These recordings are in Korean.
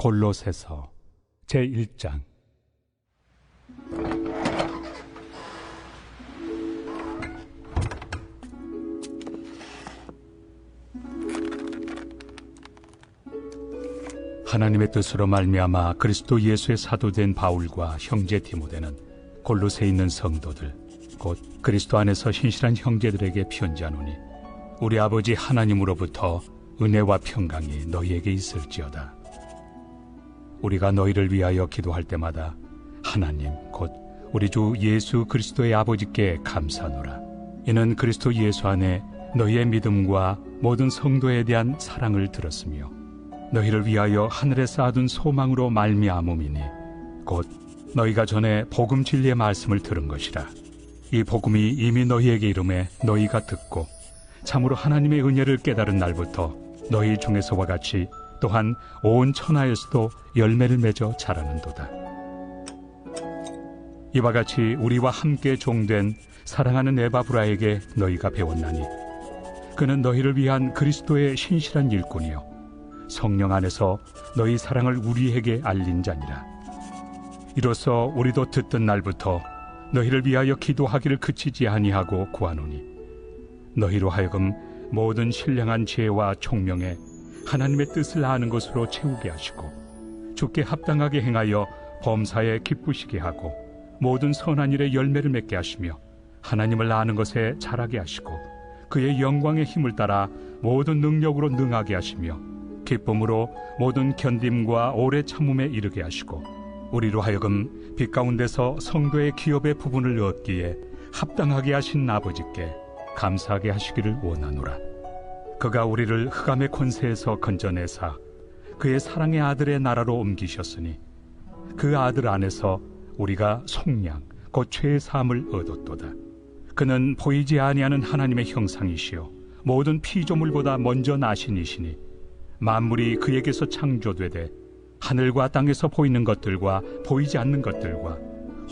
골로새서 제1장. 하나님의 뜻으로 말미암아 그리스도 예수의 사도된 바울과 형제 디모데는 골로새에 있는 성도들 곧 그리스도 안에서 신실한 형제들에게 편지하노니, 우리 아버지 하나님으로부터 은혜와 평강이 너희에게 있을지어다. 우리가 너희를 위하여 기도할 때마다 하나님 곧 우리 주 예수 그리스도의 아버지께 감사하노라. 이는 그리스도 예수 안에 너희의 믿음과 모든 성도에 대한 사랑을 들었으며 너희를 위하여 하늘에 쌓아둔 소망으로 말미암음이니, 곧 너희가 전에 복음 진리의 말씀을 들은 것이라. 이 복음이 이미 너희에게 이름에 너희가 듣고 참으로 하나님의 은혜를 깨달은 날부터 너희 중에서와 같이 또한 온 천하에서도 열매를 맺어 자라는도다. 이와 같이 우리와 함께 종된 사랑하는 에바브라에게 너희가 배웠나니, 그는 너희를 위한 그리스도의 신실한 일꾼이요 성령 안에서 너희 사랑을 우리에게 알린 자니라. 이로써 우리도 듣던 날부터 너희를 위하여 기도하기를 그치지 아니하고 구하노니, 너희로 하여금 모든 신령한 지혜와 총명에 하나님의 뜻을 아는 것으로 채우게 하시고 주께 합당하게 행하여 범사에 기쁘시게 하고 모든 선한 일에 열매를 맺게 하시며 하나님을 아는 것에 자라게 하시고 그의 영광의 힘을 따라 모든 능력으로 능하게 하시며 기쁨으로 모든 견딤과 오래 참음에 이르게 하시고 우리로 하여금 빛 가운데서 성도의 기업의 부분을 얻기에 합당하게 하신 아버지께 감사하게 하시기를 원하노라. 그가 우리를 흑암의 권세에서 건져내사 그의 사랑의 아들의 나라로 옮기셨으니 그 아들 안에서 우리가 속량 곧 죄의 사함을 얻었도다. 그는 보이지 아니하는 하나님의 형상이시요 모든 피조물보다 먼저 나신 이시니 만물이 그에게서 창조되되 하늘과 땅에서 보이는 것들과 보이지 않는 것들과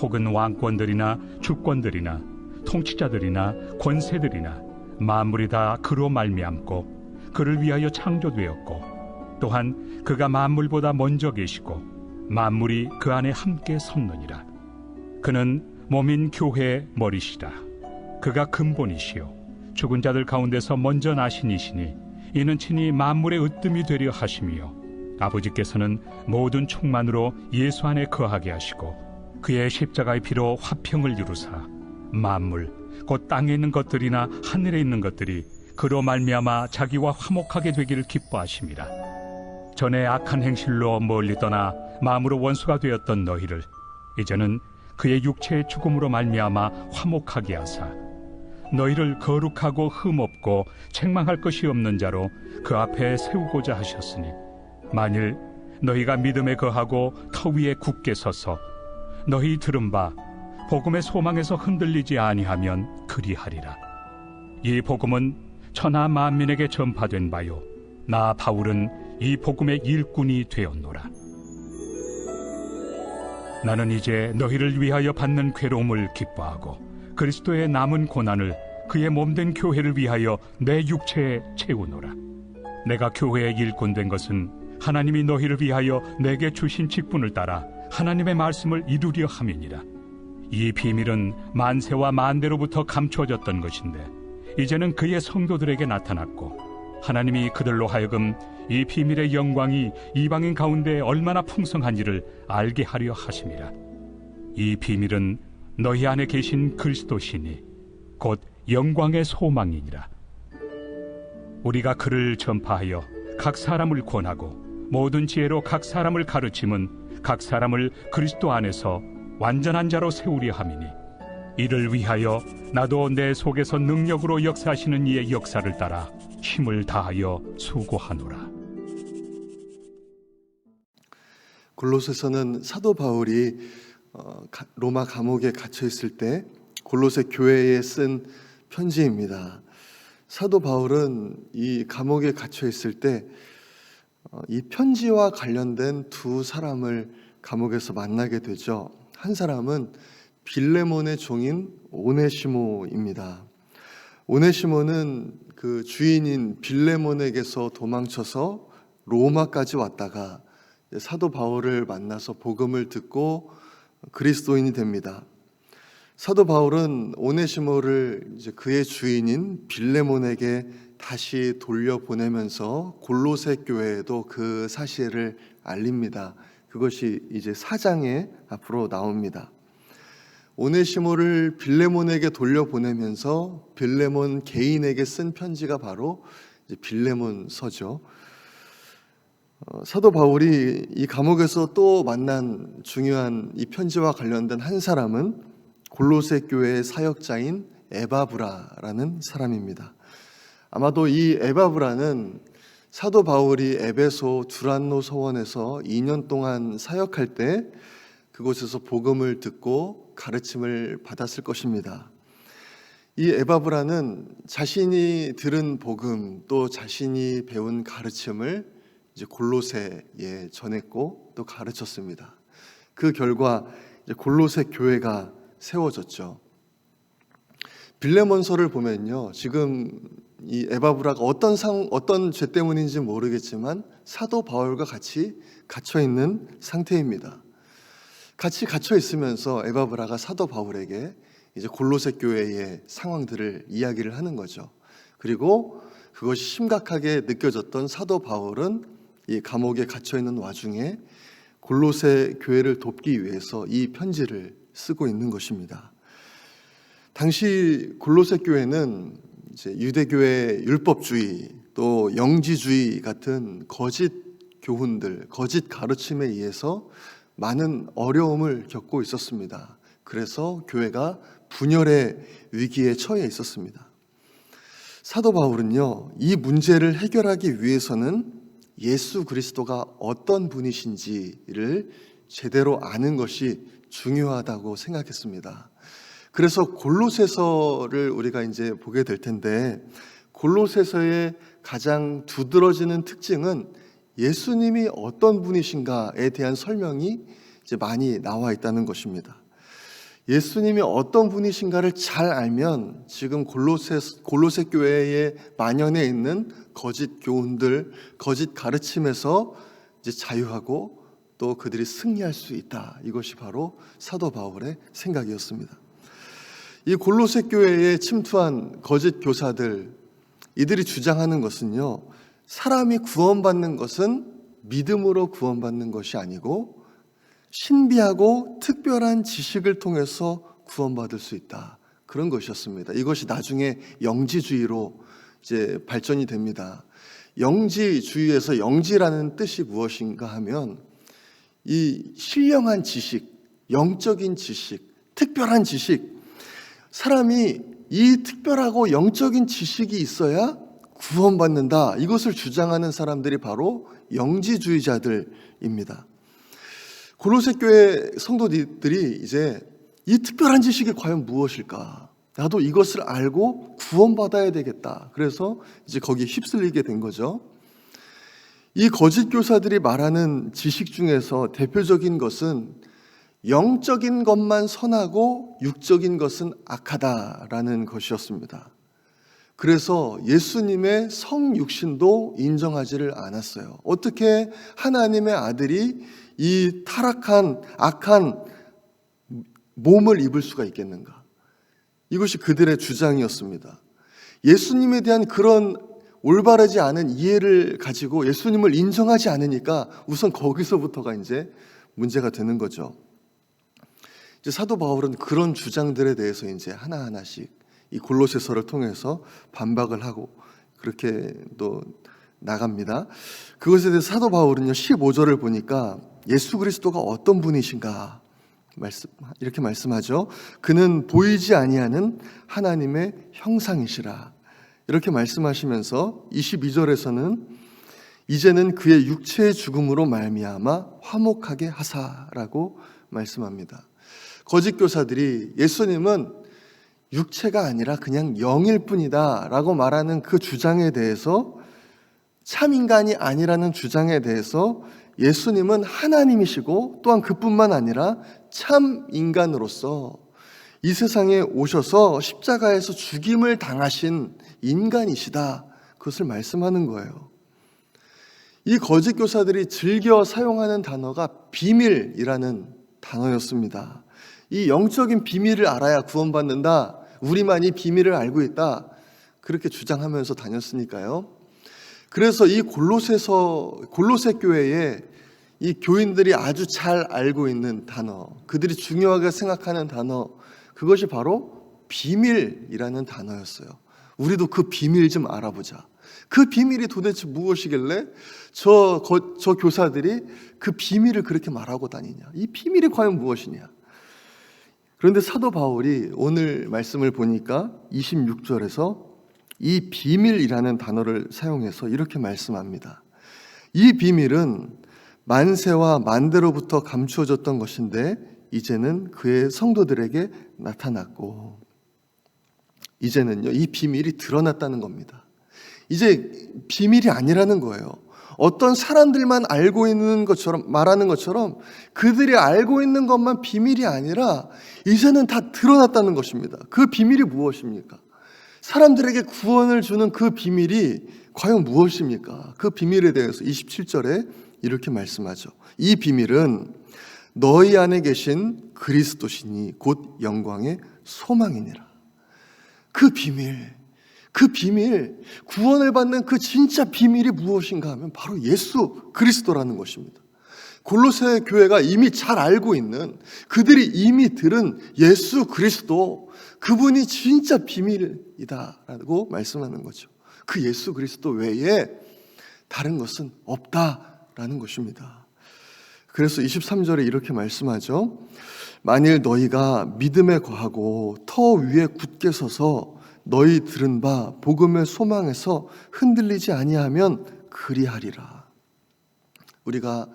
혹은 왕권들이나 주권들이나 통치자들이나 권세들이나 만물이 다 그로 말미암고 그를 위하여 창조되었고 또한 그가 만물보다 먼저 계시고 만물이 그 안에 함께 섰느니라. 그는 몸인 교회의 머리시라. 그가 근본이시요 죽은 자들 가운데서 먼저 나신 이시니 이는 친히 만물의 으뜸이 되려 하심이요 아버지께서는 모든 충만으로 예수 안에 거하게 하시고 그의 십자가의 피로 화평을 이루사 만물 곧 땅에 있는 것들이나 하늘에 있는 것들이 그로 말미암아 자기와 화목하게 되기를 기뻐하심이라. 전에 악한 행실로 멀리 떠나 마음으로 원수가 되었던 너희를 이제는 그의 육체의 죽음으로 말미암아 화목하게 하사 너희를 거룩하고 흠없고 책망할 것이 없는 자로 그 앞에 세우고자 하셨으니, 만일 너희가 믿음에 거하고 터 위에 굳게 서서 너희 들은 바 복음의 소망에서 흔들리지 아니하면 그리하리라. 이 복음은 천하 만민에게 전파된 바요 나 바울은 이 복음의 일꾼이 되었노라. 나는 이제 너희를 위하여 받는 괴로움을 기뻐하고 그리스도의 남은 고난을 그의 몸된 교회를 위하여 내 육체에 채우노라. 내가 교회의 일꾼 된 것은 하나님이 너희를 위하여 내게 주신 직분을 따라 하나님의 말씀을 이루려 함이니라. 이 비밀은 만세와 만대로부터 감추어졌던 것인데 이제는 그의 성도들에게 나타났고 하나님이 그들로 하여금 이 비밀의 영광이 이방인 가운데 얼마나 풍성한지를 알게 하려 하심이라. 이 비밀은 너희 안에 계신 그리스도시니 곧 영광의 소망이니라. 우리가 그를 전파하여 각 사람을 권하고 모든 지혜로 각 사람을 가르침은 각 사람을 그리스도 안에서 완전한 자로 세우려 함이니, 이를 위하여 나도 내 속에서 능력으로 역사하시는 이의 역사를 따라 힘을 다하여 수고하노라. 골로새서는 사도 바울이 로마 감옥에 갇혀 있을 때 골로새 교회에 쓴 편지입니다. 사도 바울은 이 감옥에 갇혀 있을 때 이 편지와 관련된 두 사람을 감옥에서 만나게 되죠. 한 사람은 빌레몬의 종인 오네시모입니다. 오네시모는 그 주인인 빌레몬에게서 도망쳐서 로마까지 왔다가 사도 바울을 만나서 복음을 듣고 그리스도인이 됩니다. 사도 바울은 오네시모를 이제 그의 주인인 빌레몬에게 다시 돌려보내면서 골로새 교회에도 그 사실을 알립니다. 그것이 이제 4장에 앞으로 나옵니다. 오네시모를 빌레몬에게 돌려보내면서 빌레몬 개인에게 쓴 편지가 바로 이제 빌레몬서죠. 사도 바울이 이 감옥에서 또 만난 중요한 이 편지와 관련된 한 사람은 골로새 교회의 사역자인 에바브라라는 사람입니다. 아마도 이 에바브라는 사도 바울이 에베소 두란노 서원에서 2년 동안 사역할 때 그곳에서 복음을 듣고 가르침을 받았을 것입니다. 이 에바브라는 자신이 들은 복음 또 자신이 배운 가르침을 이제 골로새에 전했고 또 가르쳤습니다. 그 결과 이제 골로새 교회가 세워졌죠. 빌레몬서를 보면요, 지금 이 에바브라가 어떤 죄 때문인지 모르겠지만 사도 바울과 같이 갇혀 있는 상태입니다. 같이 갇혀 있으면서 에바브라가 사도 바울에게 이제 골로새 교회의 상황들을 이야기를 하는 거죠. 그리고 그것이 심각하게 느껴졌던 사도 바울은 이 감옥에 갇혀 있는 와중에 골로새 교회를 돕기 위해서 이 편지를 쓰고 있는 것입니다. 당시 골로새 교회는 이제 유대교의 율법주의 또 영지주의 같은 거짓 교훈들, 거짓 가르침에 의해서 많은 어려움을 겪고 있었습니다. 그래서 교회가 분열의 위기에 처해 있었습니다. 사도 바울은요, 이 문제를 해결하기 위해서는 예수 그리스도가 어떤 분이신지를 제대로 아는 것이 중요하다고 생각했습니다. 그래서 골로새서를 우리가 이제 보게 될 텐데, 골로새서의 가장 두드러지는 특징은 예수님이 어떤 분이신가에 대한 설명이 이제 많이 나와 있다는 것입니다. 예수님이 어떤 분이신가를 잘 알면 지금 골로새 교회에 만연해 있는 거짓 교훈들, 거짓 가르침에서 이제 자유하고 또 그들이 승리할 수 있다. 이것이 바로 사도 바울의 생각이었습니다. 이 골로새 교회에 침투한 거짓 교사들, 이들이 주장하는 것은요, 사람이 구원받는 것은 믿음으로 구원받는 것이 아니고 신비하고 특별한 지식을 통해서 구원받을 수 있다. 그런 것이었습니다. 이것이 나중에 영지주의로 이제 발전이 됩니다. 영지주의에서 영지라는 뜻이 무엇인가 하면 이 신령한 지식, 영적인 지식, 특별한 지식, 사람이 이 특별하고 영적인 지식이 있어야 구원받는다. 이것을 주장하는 사람들이 바로 영지주의자들입니다. 골로새 교회 성도들이 이제 이 특별한 지식이 과연 무엇일까? 나도 이것을 알고 구원받아야 되겠다. 그래서 이제 거기에 휩쓸리게 된 거죠. 이 거짓 교사들이 말하는 지식 중에서 대표적인 것은 영적인 것만 선하고 육적인 것은 악하다라는 것이었습니다. 그래서 예수님의 성육신도 인정하지를 않았어요. 어떻게 하나님의 아들이 이 타락한 악한 몸을 입을 수가 있겠는가? 이것이 그들의 주장이었습니다. 예수님에 대한 그런 올바르지 않은 이해를 가지고 예수님을 인정하지 않으니까 우선 거기서부터가 이제 문제가 되는 거죠. 이제 사도 바울은 그런 주장들에 대해서 이제 하나하나씩 이 골로새서를 통해서 반박을 하고 그렇게 또 나갑니다. 그것에 대해서 사도 바울은요, 15절을 보니까 예수 그리스도가 어떤 분이신가 이렇게 말씀하죠. 그는 보이지 아니하는 하나님의 형상이시라. 이렇게 말씀하시면서 22절에서는 이제는 그의 육체의 죽음으로 말미암아 화목하게 하사라고 말씀합니다. 거짓 교사들이 예수님은 육체가 아니라 그냥 영일 뿐이다 라고 말하는 그 주장에 대해서, 참 인간이 아니라는 주장에 대해서 예수님은 하나님이시고 또한 그뿐만 아니라 참 인간으로서 이 세상에 오셔서 십자가에서 죽임을 당하신 인간이시다. 그것을 말씀하는 거예요. 이 거짓 교사들이 즐겨 사용하는 단어가 비밀이라는 단어였습니다. 이 영적인 비밀을 알아야 구원받는다, 우리만 이 비밀을 알고 있다, 그렇게 주장하면서 다녔으니까요. 그래서 이 골로새 교회에 이 교인들이 아주 잘 알고 있는 단어, 그들이 중요하게 생각하는 단어, 그것이 바로 비밀이라는 단어였어요. 우리도 그 비밀 좀 알아보자. 그 비밀이 도대체 무엇이길래 저 교사들이 그 비밀을 그렇게 말하고 다니냐? 이 비밀이 과연 무엇이냐? 그런데 사도 바울이 오늘 말씀을 보니까 26절에서 이 비밀이라는 단어를 사용해서 이렇게 말씀합니다. 이 비밀은 만세와 만대로부터 감추어졌던 것인데 이제는 그의 성도들에게 나타났고, 이제는요, 이 비밀이 드러났다는 겁니다. 이제 비밀이 아니라는 거예요. 어떤 사람들만 알고 있는 것처럼 말하는 것처럼 그들이 알고 있는 것만 비밀이 아니라 이제는 다 드러났다는 것입니다. 그 비밀이 무엇입니까? 사람들에게 구원을 주는 그 비밀이 과연 무엇입니까? 그 비밀에 대해서 27절에 이렇게 말씀하죠. 이 비밀은 너희 안에 계신 그리스도시니 곧 영광의 소망이니라. 그 비밀, 구원을 받는 그 진짜 비밀이 무엇인가 하면 바로 예수 그리스도라는 것입니다. 골로새 교회가 이미 잘 알고 있는, 그들이 이미 들은 예수 그리스도, 그분이 진짜 비밀이다라고 말씀하는 거죠. 그 예수 그리스도 외에 다른 것은 없다라는 것입니다. 그래서 23절에 이렇게 말씀하죠. 만일 너희가 믿음에 거하고 터 위에 굳게 서서 너희 들은 바 복음의 소망에서 흔들리지 아니하면 그리하리라. 우리가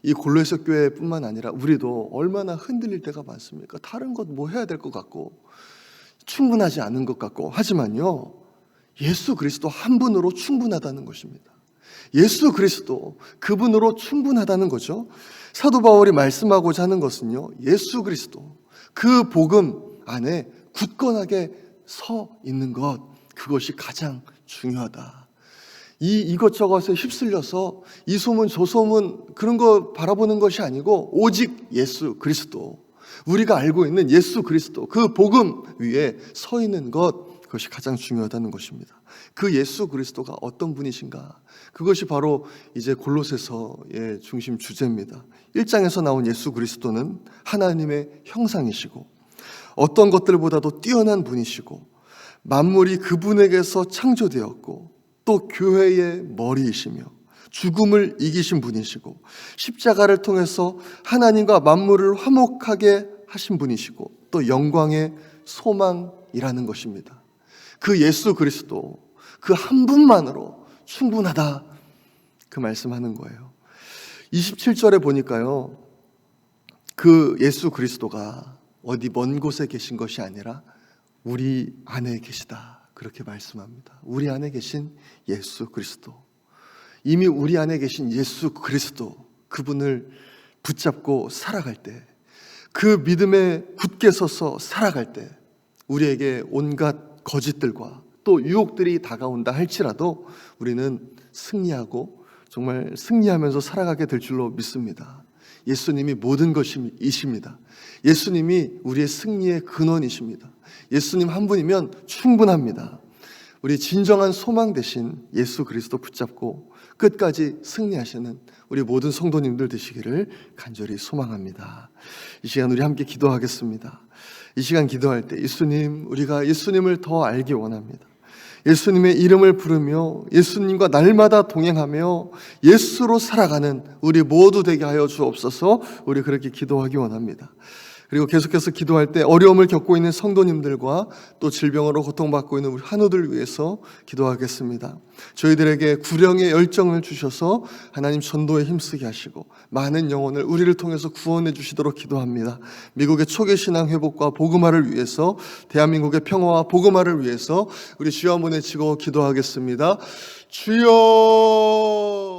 이 골로새 교회뿐만 아니라 우리도 얼마나 흔들릴 때가 많습니까? 다른 것 뭐 해야 될 것 같고 충분하지 않은 것 같고, 하지만요, 예수 그리스도 한 분으로 충분하다는 것입니다. 예수 그리스도, 그분으로 충분하다는 거죠. 사도 바울이 말씀하고자 하는 것은요, 예수 그리스도, 그 복음 안에 굳건하게 서 있는 것, 그것이 가장 중요하다. 이것저것에 휩쓸려서 이 소문 저 소문 그런 거 바라보는 것이 아니고 오직 예수 그리스도, 우리가 알고 있는 예수 그리스도, 그 복음 위에 서 있는 것, 그것이 가장 중요하다는 것입니다. 그 예수 그리스도가 어떤 분이신가? 그것이 바로 이제 골로새서의 중심 주제입니다. 1장에서 나온 예수 그리스도는 하나님의 형상이시고 어떤 것들보다도 뛰어난 분이시고 만물이 그분에게서 창조되었고 또 교회의 머리이시며 죽음을 이기신 분이시고 십자가를 통해서 하나님과 만물을 화목하게 하신 분이시고 또 영광의 소망이라는 것입니다. 그 예수 그리스도, 그 한 분만으로 충분하다, 그 말씀하는 거예요. 27절에 보니까요, 그 예수 그리스도가 어디 먼 곳에 계신 것이 아니라 우리 안에 계시다, 그렇게 말씀합니다. 우리 안에 계신 예수 그리스도, 이미 우리 안에 계신 예수 그리스도, 그분을 붙잡고 살아갈 때, 그 믿음에 굳게 서서 살아갈 때 우리에게 온갖 거짓들과 또 유혹들이 다가온다 할지라도 우리는 승리하고 정말 승리하면서 살아가게 될 줄로 믿습니다. 예수님이 모든 것이십니다. 예수님이 우리의 승리의 근원이십니다. 예수님 한 분이면 충분합니다. 우리 진정한 소망 되신 예수 그리스도 붙잡고 끝까지 승리하시는 우리 모든 성도님들 되시기를 간절히 소망합니다. 이 시간 우리 함께 기도하겠습니다. 이 시간 기도할 때 예수님, 우리가 예수님을 더 알기 원합니다. 예수님의 이름을 부르며 예수님과 날마다 동행하며 예수로 살아가는 우리 모두 되게 하여 주옵소서. 우리 그렇게 기도하기 원합니다. 그리고 계속해서 기도할 때 어려움을 겪고 있는 성도님들과 또 질병으로 고통받고 있는 우리 환우들 위해서 기도하겠습니다. 저희들에게 구령의 열정을 주셔서 하나님 전도에 힘쓰게 하시고 많은 영혼을 우리를 통해서 구원해 주시도록 기도합니다. 미국의 초계신앙 회복과 복음화를 위해서, 대한민국의 평화와 복음화를 위해서 우리 주여 한번 외치고 기도하겠습니다. 주여!